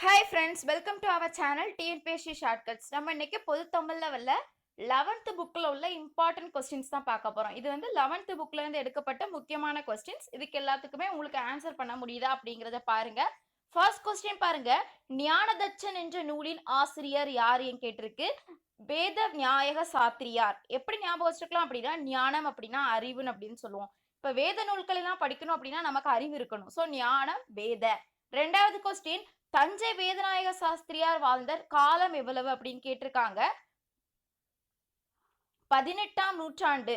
Hi friends, welcome to our channel TNPSC shortcuts. நம்ம இன்னைக்கு பொது தமிழ்ல வல்ல 11th புக்ல உள்ள இம்பார்ட்டன்ட் கொஸ்டின்ஸ் தான் பார்க்க போறோம். இது வந்து 11th புக்ல இருந்து எடுக்கப்பட்ட முக்கியமான கொஸ்டின்ஸ். இதுக்கு எல்லாத்துக்குமே உங்களுக்கு ஆன்சர் பண்ண முடியுதா அப்படிங்கறத பாருங்க. ஃபர்ஸ்ட் கொஸ்டின் பாருங்க. ஞானதச்சன் என்ற நூலின் ஆசிரியர் யார் என்று கேட்டிருக்கு. வேத விநாயக சாத்திரியார். எப்படி ஞாபகம் வச்சுக்கலாம் அப்படின்னா, ஞானம் அப்படின்னா அறிவுன்னு அப்படின்னு சொல்லுவோம். இப்ப வேத நூல்கள் எல்லாம் படிக்கணும் அப்படின்னா நமக்கு அறிவு இருக்கணும். சோ ஞானம் வேத. ரெண்டாவது கொஸ்டின், தஞ்சை வேதநாயக சாஸ்திரியார் வாழ்ந்த காலம் எவ்வளவு அப்படின்னு கேட்டிருக்காங்க. 18ஆம் நூற்றாண்டு.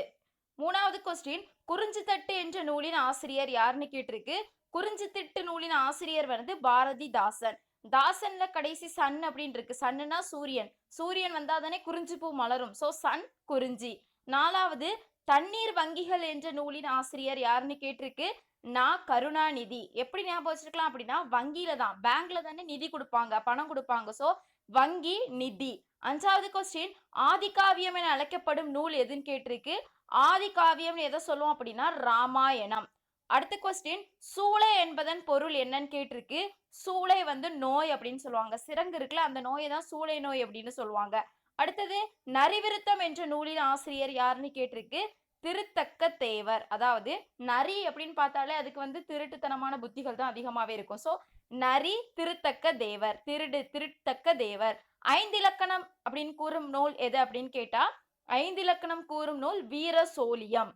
மூணாவது கொஸ்டின், குறிஞ்சித்தட்டு என்ற நூலின் ஆசிரியர் யாருன்னு கேட்டிருக்கு. குறிஞ்சித்திட்டு நூலின் ஆசிரியர் வந்து பாரதிதாசன். தாசன்ல கடைசி சன் அப்படின்னு இருக்கு. சன்னுனா சூரியன். சூரியன் வந்தாதானே குறிஞ்சி பூ மலரும். சோ சன் குறிஞ்சி. நாலாவது, தண்ணீர் வங்கிகள் என்ற நூலின் ஆசிரியர் யாருன்னு கேட்டிருக்கு. கருணாநிதி. எப்படி ஞாபகம் வச்சிருக்கலாம் அப்படின்னா, வங்கியில தான், பேங்க்ல தானே நிதி கொடுப்பாங்க, பணம் கொடுப்பாங்க. சோ வங்கி நிதி. அஞ்சாவது கொஸ்டின், ஆதிகாவியம் என அழைக்கப்படும் நூல் எதுன்னு கேட்டிருக்கு. ஆதிகாவியம் எதை சொல்லுவோம் அப்படின்னா ராமாயணம். அடுத்த கொஸ்டின், சூளை என்பதன் பொருள் என்னன்னு கேட்டிருக்கு. சூளை வந்து நோய் அப்படின்னு சொல்லுவாங்க. சிரங்கு இருக்குல்ல, அந்த நோயை தான் சூளை நோய் அப்படின்னு சொல்லுவாங்க. அடுத்தது, நரிவிருத்தம் என்ற நூலின் ஆசிரியர் யாருன்னு கேட்டிருக்கு. திருத்தக்க தேவர். அதாவது நரி அப்படின்னு பார்த்தாலே அதுக்கு வந்து திருட்டுத்தனமான புத்திகள் தான் அதிகமாவே இருக்கும். சோ நரி திருத்தக்க தேவர். திருத்தக்க தேவர். 5 இலக்கணம் அப்படின்னு கூறும் நூல் எது அப்படின்னு கேட்டா, 5 இலக்கணம் கூறும் நூல் வீர சோழியம்.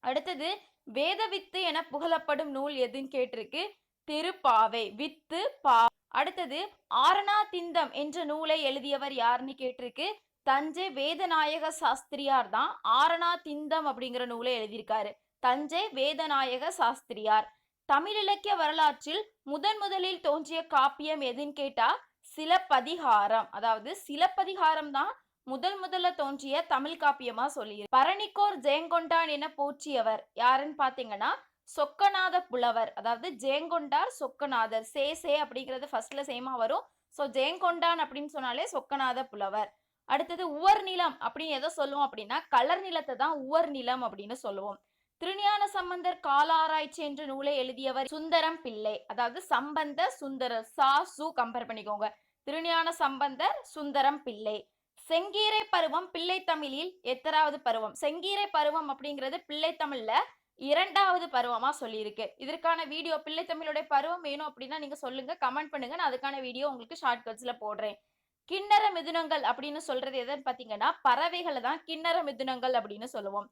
அடுத்தது, வேத வித்து என புகழப்படும் நூல் எதுன்னு கேட்டிருக்கு. திருப்பாவை. வித்து பா. அடுத்தது, ஆரணா திந்தம் என்ற நூலை எழுதியவர் யாருன்னு கேட்டிருக்கு. தஞ்சை வேதநாயக சாஸ்திரியார் தான் ஆரணா திந்தம் அப்படிங்கிற நூலை எழுதியிருக்காரு. தஞ்சை வேதநாயக சாஸ்திரியார். தமிழ் இலக்கிய வரலாற்றில் முதலில் தோன்றிய காப்பியம் எதுன்னு கேட்டா சிலப்பதிகாரம். அதாவது சிலப்பதிகாரம் தான் முதல்ல தோன்றிய தமிழ் காப்பியமா சொல்லி. பரணிக்கோர் ஜெயங்கொண்டான் என போற்றியவர் யாருன்னு பாத்தீங்கன்னா சொக்கநாத புலவர். அதாவது ஜெயங்கொண்டார் சொக்கநாதர். சே அப்படிங்கிறது ஃபர்ஸ்ட்ல சேமா வரும். சோ ஜெயங்கொண்டான் அப்படின்னு சொன்னாலே சொக்கநாத புலவர். அடுத்தது, உவர் நிலம் அப்படின்னு எதை சொல்லுவோம் அப்படின்னா கலர் நிலத்தை தான் உவர் நிலம் அப்படின்னு சொல்லுவோம். திருஞான சம்பந்தர் காலாராய்ச்சி என்ற நூலை எழுதியவர் சுந்தரம் பிள்ளை. அதாவது சம்பந்த சுந்தரர். சு கம்பேர் பண்ணிக்கோங்க. திருஞான சம்பந்தர் சுந்தரம் பிள்ளை. செங்கீரை பருவம் பிள்ளை தமிழில் எத்தனாவது பருவம்? செங்கீரை பருவம் அப்படிங்கிறது பிள்ளை தமிழ்ல 2வது பருவமா சொல்லியிருக்கு. இதற்கான வீடியோ, பிள்ளை தமிழுடைய பருவம் வேணும் அப்படின்னா நீங்க சொல்லுங்க, கமெண்ட் பண்ணுங்க. நான் அதுக்கான வீடியோ உங்களுக்கு ஷார்ட்கட்ஸ்ல போடுறேன். கிண்ணற மிதுனங்கள் அப்படின்னு சொல்றது எதுன்னு பாத்தீங்கன்னா பறவைகளை தான் கிண்ணற மிதுனங்கள் அப்படின்னு சொல்லுவோம்.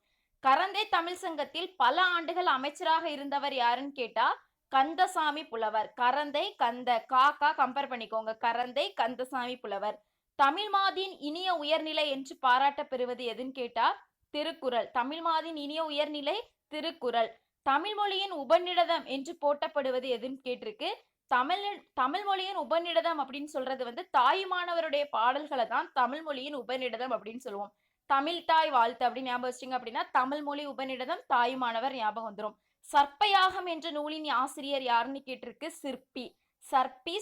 கரந்தை தமிழ் சங்கத்தில் பல ஆண்டுகள் அமைச்சராக இருந்தவர் யாருன்னு கேட்டா கந்தசாமி புலவர். கரந்தை கந்த காக்கா கம்பேர் பண்ணிக்கோங்க. கரந்தை கந்தசாமி புலவர். தமிழ் மாதின் இனிய உயர்நிலை என்று பாராட்ட பெறுவது எதுன்னு கேட்டா திருக்குறள். தமிழ் மாதின் இனிய உயர்நிலை திருக்குறள். தமிழ் மொழியின் உபநிடதம் என்று போட்டப்படுவது எதுன்னு கேட்டிருக்கு. தமிழ் மொழியின் உபநிடதம் அப்படின்னு சொல்றது வந்து தாயுமானவருடைய பாடல்களை தான் தமிழ் மொழியின் உபநிடதம் அப்படின்னு சொல்லுவோம். தமிழ் தாய் வாழ்த்து அப்படின்னு ஞாபகம் வச்சிங்க அப்படின்னா தமிழ் மொழி உபநிடதம் தாயுமானவர் ஞாபகம் வந்துடும். சர்ப்பயாகம் என்ற நூலின் ஆசிரியர் யாருன்னு கேட்டிருக்கு. சிற்பி.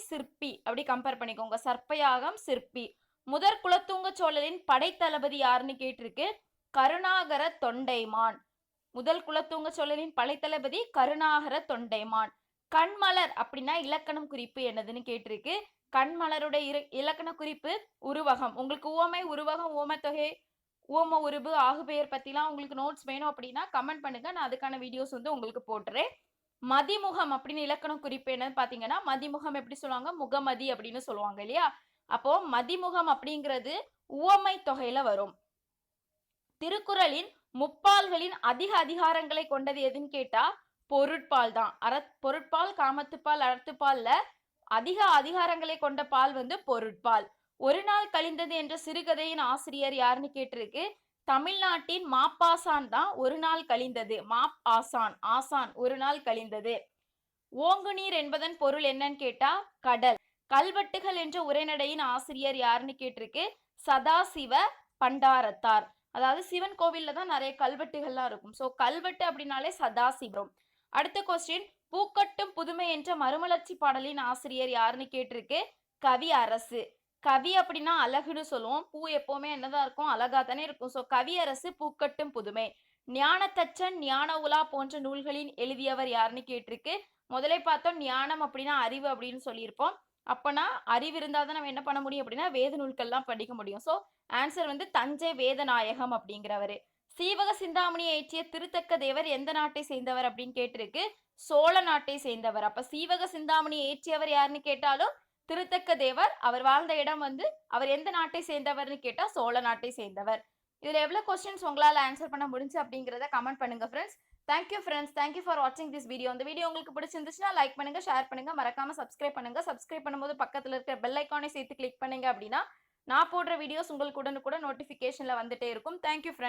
சிற்பி அப்படி கம்பேர் பண்ணிக்கோங்க. சர்ப்பயாகம் சிற்பி. முதற் குலத்துங்க சோழரின் படைத்தளபதி யாருன்னு கேட்டிருக்கு. கருணாகர தொண்டைமான். முதல் குலத்துங்க சோழரின் படைத்தளபதி கருணாகர தொண்டைமான். கண்மலர் அப்படின்னா இலக்கணம் குறிப்பு என்னதுன்னு கேட்டிருக்கு. கண்மலருடைய இலக்கண குறிப்பு உருவகம். உங்களுக்கு உவமை, உருவகம், ஓமத்தொகை, ஓம உருபு, ஆகுபெயர் பத்திலாம் உங்களுக்கு நோட்ஸ் வேணும் அப்படின்னா கமெண்ட் பண்ணுங்க. நான் அதுக்கான வீடியோஸ் வந்து உங்களுக்கு போட்டுறேன். மதிமுகம் அப்படின்னு இலக்கணம் குறிப்பு என்னன்னு பாத்தீங்கன்னா, மதிமுகம் எப்படி சொல்லுவாங்க, முகமதி அப்படின்னு சொல்லுவாங்க இல்லையா. அப்போ மதிமுகம் அப்படிங்கிறது உவமை தொகையில வரும். திருக்குறளின் முப்பால்களின் அதிக அதிகாரங்களை கொண்டது எதுன்னு கேட்டா பொருட்பால் தான். பொருட்பால், காமத்துப்பால், அறத்துப்பால்ல அதிக அதிகாரங்களை கொண்ட பால் வந்து பொருட்பால். ஒரு நாள் கழிந்தது என்ற சிறுகதையின் ஆசிரியர் யாருன்னு கேட்டிருக்கு. தமிழ்நாட்டின் மாப்பாசான் தான் ஒரு நாள் கழிந்தது. ஆசான் ஒரு நாள் கழிந்தது. ஓங்குநீர் என்பதன் பொருள் என்னன்னு கேட்டா கடல். கல்வெட்டுகள் என்ற உரைநடையின் ஆசிரியர் யாருன்னு கேட்டிருக்கு. சதாசிவ பண்டாரத்தார். அதாவது சிவன் கோவில்ல தான் நிறைய கல்வெட்டுகள்லாம் இருக்கும். சோ கல்வெட்டு அப்படின்னாலே சதாசிவம். அடுத்த கொஸ்டின், பூக்கட்டும் புதுமை என்ற மறுமலர்ச்சி பாடலின் ஆசிரியர் யாருன்னு கேட்டிருக்கு. கவி அரசு. கவி அப்படின்னா அழகுன்னு சொல்லுவோம். பூ எப்பவுமே என்னதான் இருக்கும், அழகா தானே இருக்கும். சோ கவி அரசு பூக்கட்டும் புதுமை. ஞானத்தச்சன், ஞான உலா போன்ற நூல்களின் எழுதியவர் யாருன்னு கேட்டிருக்கு. முதலே பார்த்தோம் ஞானம் அப்படின்னா அறிவு அப்படின்னு சொல்லியிருப்போம். அப்பனா அறிவு இருந்தா தான் நம்ம என்ன பண்ண முடியும் அப்படின்னா வேத நூல்கள்லாம் படிக்க முடியும். ஸோ ஆன்சர் வந்து தஞ்சை வேதநாயகம் அப்படிங்கிறவரு. சீவக சிந்தாமணியை இயற்றிய திருத்தக்க தேவர் எந்த நாட்டை சேர்ந்தவர் அப்படின்னு கேட்டிருக்கு. சோழ நாட்டை சேர்ந்தவர். அப்ப சீவக சிந்தாமணியை இயற்றியவர் யாருன்னு கேட்டாலும் திருத்தக்க தேவர். அவர் வாழ்ந்த இடம் வந்து அவர் எந்த நாட்டை சேர்ந்தவர்னு கேட்டா சோழ நாட்டை சேர்ந்தவர். இதுல எவ்வளவு கொஸ்டின்ஸ் உங்களால ஆன்சர் பண்ண முடிஞ்சு அப்படிங்கறத கமெண்ட் பண்ணுங்க friends. Thank you friends. Thank you for வாட்சிங் திஸ் வீடியோ. இந்த வீடியோ உங்களுக்கு பிடிச்சிருந்துச்சுன்னா லைக் பண்ணுங்க, ஷேர் பண்ணுங்க, மறக்காம சப்ஸ்கிரைப் பண்ணுங்க. சப்ஸ்கிரைப் பண்ணும்போது பக்கத்துல இருக்கிற பெல் ஐக்கானை சேர்த்து கிளிக் பண்ணுங்க அப்படின்னா நான் போடுற வீடியோஸ் உங்களுக்கு உடனுக்குடன் நோட்டிபிகேஷன்ல வந்துட்டே இருக்கும். Thank you friends.